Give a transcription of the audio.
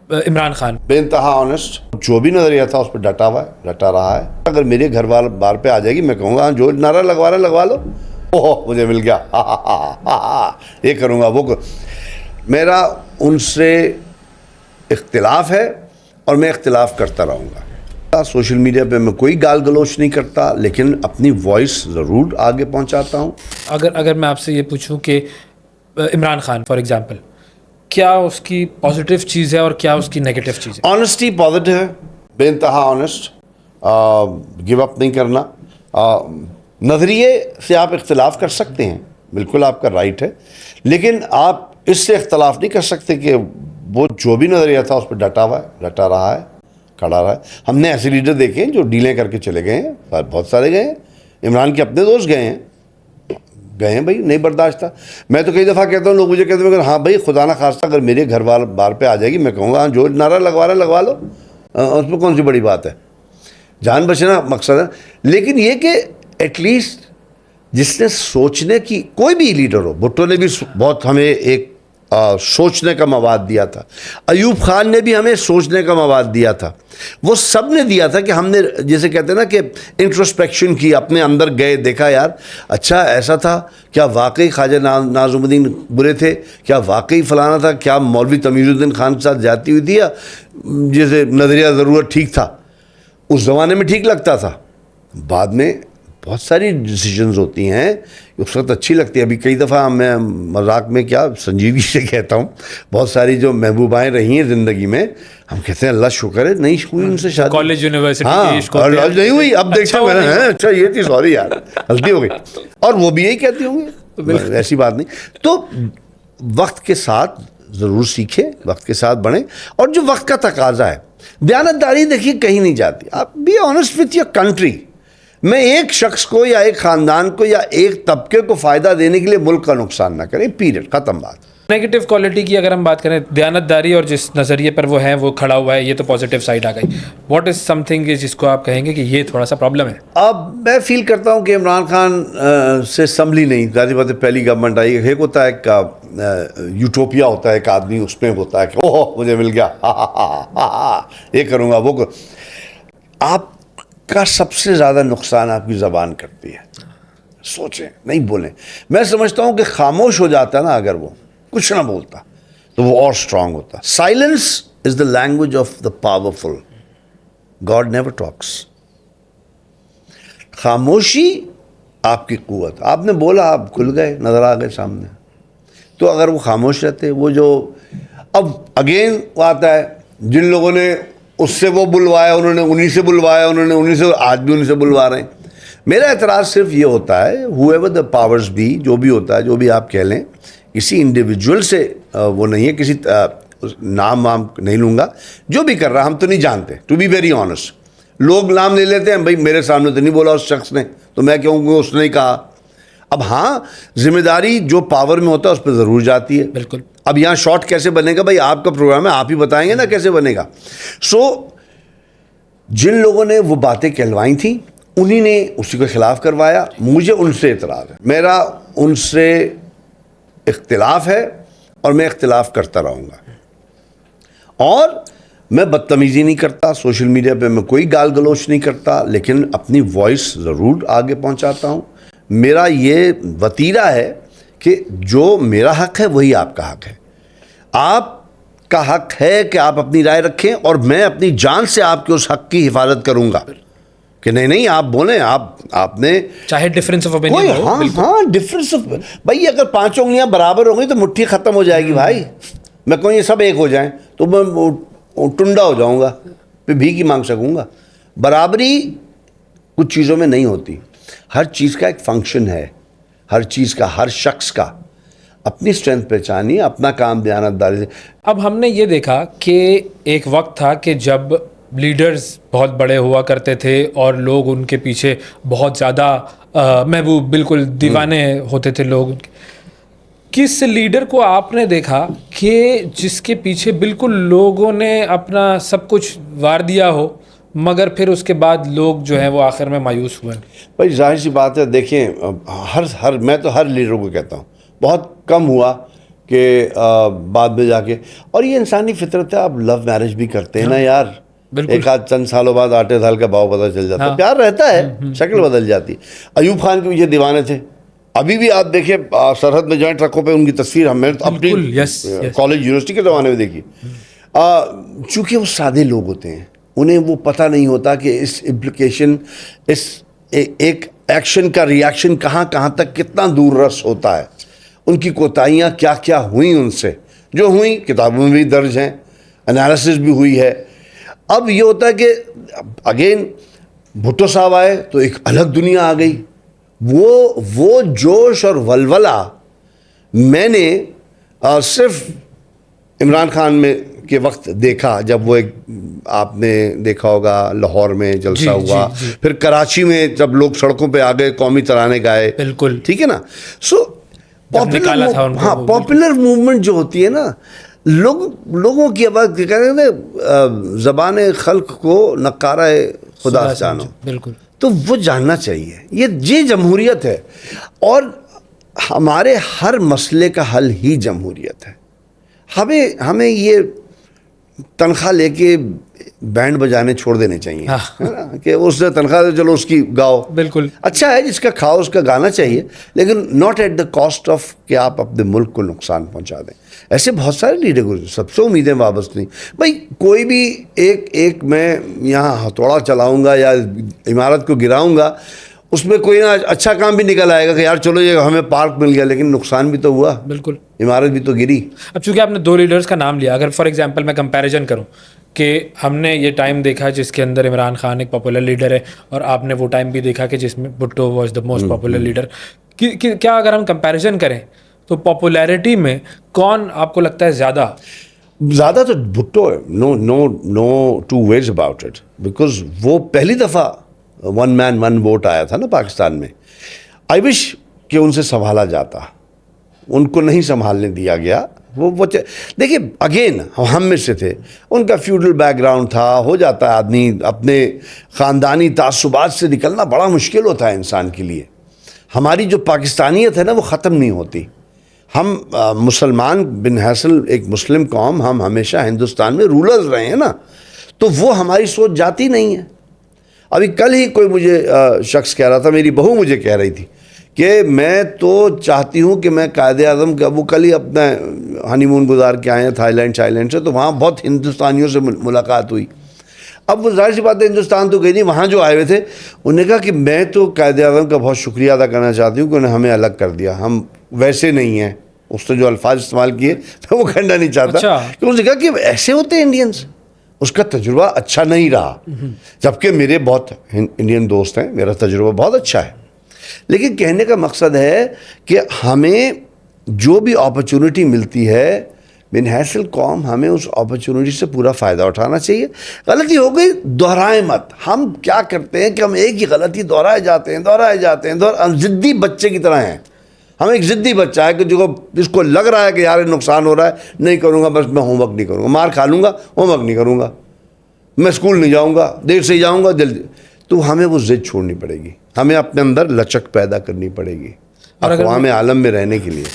Imran Khan बेइंतहा honest, जो भी नजरिया था उस पर डटा हुआ है, डटा रहा है। अगर मेरे घर वाल बार पे आ जाएगी, मैं कहूँगा हाँ, जो नारा लगवा रहे लगवा लो, ओहो मुझे मिल गया, हा हा हा हा, ये करूँगा वो मेरा उनसे इख्तिलाफ है और मैं इख्तिलाफ करता रहूँगा। सोशल मीडिया पे मैं कोई गाल गलोच नहीं करता, लेकिन अपनी वॉइस ज़रूर आगे पहुँचाता हूँ। अगर मैं आपसे ये पूछूं कि इमरान खान फॉर एग्जांपल, क्या उसकी पॉजिटिव चीज़ है और क्या उसकी नेगेटिव चीज़ है? ऑनेस्टी पॉजिटिव है, बेइंतहा ऑनेस्ट, गिव अप नहीं करना। नज़रिए से आप इख्तिलाफ कर सकते हैं, बिल्कुल आपका राइट है, लेकिन आप इससे इख्तिलाफ नहीं कर सकते कि वो जो भी नज़रिया था उस पर डटा हुआ है, डटा रहा है, खड़ा रहा है। हमने ऐसे लीडर देखे हैं जो डीलें करके चले गए हैं, बहुत सारे गए हैं। इमरान के अपने दोस्त गए हैं भाई, नहीं बर्दाश्त था। मैं तो कई दफ़ा कहता हूँ, लोग मुझे कहते हैं हाँ भाई, खुदा ना खास्ता अगर मेरे घर वाल बार पे आ जाएगी, मैं कहूँगा हाँ, जो नारा लगवा रहे लगवा लो, उसमें कौन सी बड़ी बात है, जान बचना मकसद है। लेकिन ये कि एटलीस्ट जिसने सोचने की, कोई भी लीडर हो, भुट्टो ने भी बहुत हमें एक सोचने का मवाद दिया था, अयूब खान ने भी हमें सोचने का मवाद दिया था, वो सब ने दिया था कि हमने जैसे कहते हैं ना कि इंट्रोस्पेक्शन की, अपने अंदर गए, देखा यार अच्छा ऐसा था क्या, वाकई ख्वाजा नाज़ुमुद्दीन बुरे थे क्या, वाकई फ़लाना था क्या, मौलवी तमीज़ुद्दीन खान के साथ जाती हुई थी, या जैसे नज़रिया ज़रूरत ठीक था, उस ज़माने में ठीक लगता था। बाद में बहुत सारी डिसीजंस होती हैं उस वक्त अच्छी लगती है। अभी कई दफ़ा मैं मजाक में क्या संजीदगी से कहता हूँ, बहुत सारी जो महबूबाएँ रही हैं ज़िंदगी में, हम कहते हैं अल्लाह शुक्र है नहीं हुई उनसे शादी, कॉलेज यूनिवर्सिटी हाँ नहीं हुई, अब देखा मैंने, अच्छा ये थी, सॉरी यार गलती हो गई, और वो भी यही कहती होंगी, ऐसी बात नहीं। तो वक्त के साथ ज़रूर सीखे, वक्त के साथ बढ़ें, और जो वक्त का तकाजा है, दयानतदारी देखिए कहीं नहीं जाती। आप be honest with your country. मैं एक शख्स को या एक ख़ानदान को या एक तबके को फ़ायदा देने के लिए मुल्क का नुकसान ना करें, पीरियड, ख़त्म बात। नेगेटिव क्वालिटी की अगर हम बात करें, दयानतदारी और जिस नज़रिए पर वो हैं वो खड़ा हुआ है, ये तो पॉजिटिव साइड आ गई। व्हाट इज़ समथिंग जिसको आप कहेंगे कि ये थोड़ा सा प्रॉब्लम है? अब मैं फील करता हूँ कि इमरान खान से संभली नहीं, ज़ाहिर बात है, पहली गवर्नमेंट आई, एक होता है एक यूटोपिया होता है, एक आदमी उसमें होता है कि ओह मुझे मिल गया, हा हा हा हा, ये करूँगा वो आप का सबसे ज़्यादा नुकसान आपकी ज़बान करती है। सोचें, नहीं बोलें। मैं समझता हूँ कि खामोश हो जाता ना, अगर वो कुछ ना बोलता तो वो और स्ट्रांग होता। Silence is the language of the powerful, God never talks. खामोशी आपकी कुव्वत। आपने बोला, आप खुल गए, नज़र आ गए सामने। तो अगर वो खामोश रहते, वो जो अब अगेन वो आता है, जिन लोगों ने उससे वो बुलवाया, उन्होंने उन्हीं से बुलवाया, उन्होंने उन्हीं से, आज भी उन्हीं से बुलवा रहे हैं। मेरा एतराज़ सिर्फ ये होता है, हुएवर द पावर्स बी, जो भी होता है, जो भी आप कह लें, किसी इंडिविजुअल से वो नहीं है, किसी नाम वाम नहीं लूँगा, जो भी कर रहा हम तो नहीं जानते, टू बी वेरी ऑनेस्ट। लोग नाम ले लेते हैं, भाई मेरे सामने तो नहीं बोला उस शख्स ने, तो मैं कहूँगा उसने ही कहा। अब हाँ, जिम्मेदारी जो पावर में होता है उस पर ज़रूर जाती है। बिल्कुल। अब यहाँ शॉर्ट कैसे बनेगा, भाई आपका प्रोग्राम है, आप ही बताएंगे ना कैसे बनेगा। जिन लोगों ने वो बातें कहलवाई थी, उन्हीं ने उसी के खिलाफ करवाया। मुझे उनसे इतराज़ है, मेरा उनसे इख्तिलाफ है और मैं इख्तिलाफ करता रहूँगा। और मैं बदतमीज़ी नहीं करता, सोशल मीडिया पे मैं कोई गाल गलोच नहीं करता, लेकिन अपनी वॉइस ज़रूर आगे पहुँचाता हूँ। मेरा ये वतीरा है कि जो मेरा हक़ है वही आपका हक़ है। आपका हक़ है कि आप अपनी राय रखें, और मैं अपनी जान से आपके उस हक़ की हिफाजत करूँगा कि नहीं आप बोलें, आपने चाहे डिफरेंस ऑफ ओपिनियन हो। हाँ डिफरेंस ऑफ, भाई अगर 5 उंगलियां बराबर होंगी तो मुट्ठी ख़त्म हो जाएगी भाई। मैं कहूँ ये सब एक हो जाएं तो मैं टुंडा हो जाऊँगा, फिर भीख ही मांग सकूँगा। बराबरी कुछ चीज़ों में नहीं होती, हर चीज़ का एक फंक्शन है, हर चीज़ का, हर शख्स का अपनी स्ट्रेंथ पहचानिए, अपना काम दयानतदारी से। अब हमने ये देखा कि एक वक्त था कि जब लीडर्स बहुत बड़े हुआ करते थे और लोग उनके पीछे बहुत ज़्यादा महबूब, बिल्कुल दीवाने होते थे लोग। किस लीडर को आपने देखा कि जिसके पीछे बिल्कुल लोगों ने अपना सब कुछ वार दिया हो, मगर फिर उसके बाद लोग जो हैं वो आखिर में मायूस हुए? भाई जाहिर सी बात है, देखें मैं तो हर लीडरों को कहता हूँ, बहुत कम हुआ कि बाद में जाके, और ये इंसानी फितरत है, आप लव मैरिज भी करते हैं ना यार, बिल्कुल। एक आध चंद सालों बाद आटे दाल का भाव पता चल जाता है, हाँ। प्यार रहता है, शक्ल बदल जाती है। अयूब खान के पीछे दीवाने थे, अभी भी आप देखिए सरहद में जॉइंट ट्रकों पे उनकी तस्वीर हमें अपनी बिल्कुल, यस, यस। कॉलेज यूनिवर्सिटी के ज़माने में देखी। चूँकि वो सादे लोग होते हैं, उन्हें वो पता नहीं होता कि इस इम्प्लिकेशन, एक एक्शन का रिएक्शन कहाँ कहाँ तक कितना दूर रस होता है, उनकी कोताहियाँ क्या क्या हुई उनसे, जो हुई किताबों में भी दर्ज हैं, एनालिसिस भी हुई है। अब ये होता है कि अगेन भुट्टो साहब आए तो एक अलग दुनिया आ गई। वो जोश और वलवला मैंने सिर्फ इमरान खान में के वक्त देखा, जब वो एक, आपने देखा होगा लाहौर में जलसा हुआ, फिर कराची में जब लोग सड़कों पे आ गए, कौमी तराने गाए, बिल्कुल, ठीक है ना। सो पॉपुलर मूवमेंट जो होती है ना, लोगों की आवाज़ कहते हैं ज़बान खल्क को नकारा खुदा जानो, बिल्कुल, तो वो जानना चाहिए, ये जमहूरियत है, और हमारे हर मसले का हल ही जमहूरियत है। हमें ये तनख्वाह लेके बैंड बजाने छोड़ देने चाहिए, है ना, कि उसने तनख्वाह दे, चलो उसकी गाओ, बिल्कुल अच्छा है, जिसका खाओ उसका गाना चाहिए, लेकिन not at the cost of कि आप अपने मुल्क को नुकसान पहुंचा दें। ऐसे बहुत सारे लीडर गुजरे, सबसे उम्मीदें वाबस्त नहीं। भाई कोई भी एक मैं यहाँ हथौड़ा चलाऊँगा या इमारत को गिराऊँगा, उसमें कोई ना अच्छा काम भी निकल आएगा कि यार चलो ये हमें पार्क मिल गया, लेकिन नुकसान भी तो हुआ, बिल्कुल, इमारत भी तो गिरी। अब चूंकि आपने दो लीडर्स का नाम लिया, अगर फॉर एग्जांपल मैं कंपैरिजन करूं कि हमने ये टाइम देखा जिसके अंदर इमरान खान एक पॉपुलर लीडर है, और आपने वो टाइम भी देखा कि जिसमें Bhutto was the most popular leader, क्या अगर हम कंपैरिजन करें तो पॉपुलैरिटी में कौन आपको लगता है ज़्यादा तो भुट्टो है, no two ways about it, because वो पहली दफ़ा वन मैन वन वोट आया था ना पाकिस्तान में। आई विश कि उनसे संभाला जाता, उनको नहीं संभालने दिया गया। वो देखिए अगेन हम में से थे, उनका फ्यूडल बैकग्राउंड था, हो जाता है आदमी अपने ख़ानदानी तासुबात से निकलना बड़ा मुश्किल होता है इंसान के लिए। हमारी जो पाकिस्तानियत है ना, वो ख़त्म नहीं होती। हम मुसलमान बिन हैसल एक मुस्लिम कौम, हम हमेशा हिंदुस्तान में रूलर्स रहे हैं ना, तो वो हमारी सोच जाती नहीं है। अभी कल ही कोई मुझे शख्स कह रहा था, मेरी बहू मुझे कह रही थी कि मैं तो चाहती हूँ कि मैं कायदे आज़म का, वो कल ही अपना हनीमून गुजार के आए हैं थाईलैंड से, तो वहाँ बहुत हिंदुस्तानियों से मुलाकात हुई। अब वो जाहिर सी बात है हिंदुस्तान तो गई नहीं, वहाँ जो आए हुए थे उन्होंने कहा कि मैं तो कायदे आज़म का बहुत शुक्रिया अदा करना चाहती हूँ कि उन्होंने हमें अलग कर दिया, हम वैसे नहीं हैं। उसने जो अल्फाज इस्तेमाल किए मैं वो कहना नहीं चाहता, कि उसने कहा कि ऐसे होते हैं इंडियंस, उसका तजुर्बा अच्छा नहीं रहा। जबकि मेरे बहुत इंडियन दोस्त हैं, मेरा तजुर्बा बहुत अच्छा है, लेकिन कहने का मकसद है कि हमें जो भी अपॉर्चुनिटी मिलती है, बिन हैसल कौम, हमें उस अपॉर्चुनिटी से पूरा फ़ायदा उठाना चाहिए। गलती हो गई दोहराए मत। हम क्या करते हैं कि हम एक ही गलती दोहराए जाते हैं, ज़िद्दी बच्चे की तरह हैं। हम एक ज़िद्दी बच्चा है कि जिसको लग रहा है कि यार नुकसान हो रहा है, नहीं करूँगा, बस मैं होमवर्क नहीं करूँगा, मार खा लूँगा, होमवर्क नहीं करूँगा, मैं स्कूल नहीं जाऊँगा, देर से ही जाऊँगा, जल्दी। तो हमें वो ज़िद छोड़नी पड़ेगी, हमें अपने अंदर लचक पैदा करनी पड़ेगी अक़वाम आलम में रहने के लिए।